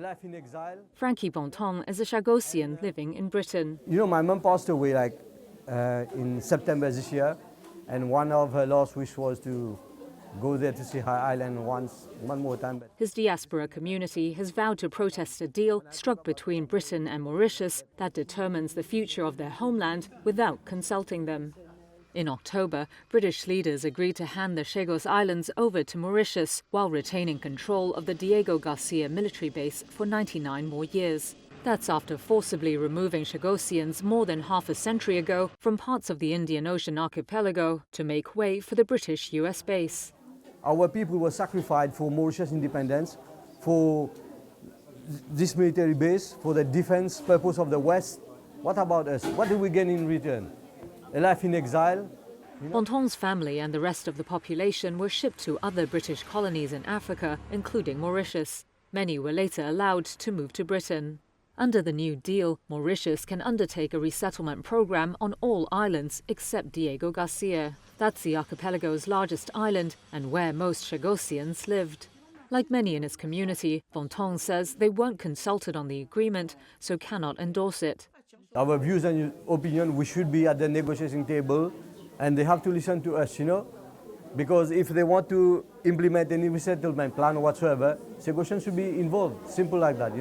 Life in exile. Frankie Bonton is a Chagossian living in Britain. You know, my mum passed away in September this year, and one of her last wishes was to go there to see her island one more time. His diaspora community has vowed to protest a deal struck between Britain and Mauritius that determines the future of their homeland without consulting them. In October, British leaders agreed to hand the Chagos Islands over to Mauritius while retaining control of the Diego Garcia military base for 99 more years. That's after forcibly removing Chagossians more than half a century ago from parts of the Indian Ocean archipelago to make way for the British US base. Our people were sacrificed for Mauritius independence, for this military base, for the defense purpose of the West. What about us? What do we gain in return? A life in exile. Bonton's family and the rest of the population were shipped to other British colonies in Africa, including Mauritius. Many were later allowed to move to Britain. Under the new deal, Mauritius can undertake a resettlement program on all islands except Diego Garcia. That's the archipelago's largest island and where most Chagossians lived. Like many in his community, Bonton says they weren't consulted on the agreement, so cannot endorse it. Our views and opinion, we should be at the negotiating table, and they have to listen to us, because if they want to implement any resettlement plan whatsoever, Chagossians should be involved, simple like that,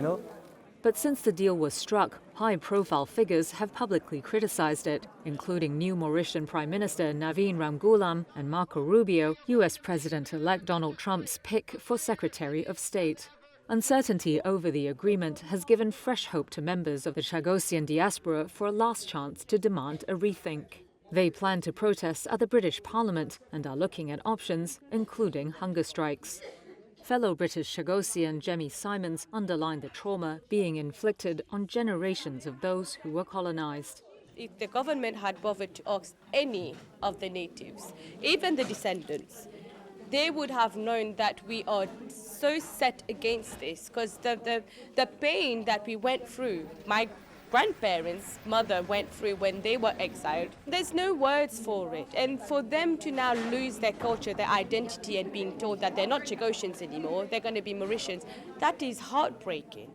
But since the deal was struck, high-profile figures have publicly criticized it, including new Mauritian Prime Minister Naveen Ramgoolam and Marco Rubio, US President-elect Donald Trump's pick for Secretary of State. Uncertainty over the agreement has given fresh hope to members of the Chagossian diaspora for a last chance to demand a rethink. They plan to protest at the British Parliament and are looking at options, including hunger strikes. Fellow British Chagossian Jemmy Simons underlined the trauma being inflicted on generations of those who were colonized. If the government had bothered to ask any of the natives, even the descendants, they would have known that we are so set against this, because the pain that we went through, my grandparents' mother went through when they were exiled, there's no words for it. And for them to now lose their culture, their identity, and being told that they're not Chagossians anymore, they're going to be Mauritians, that is heartbreaking.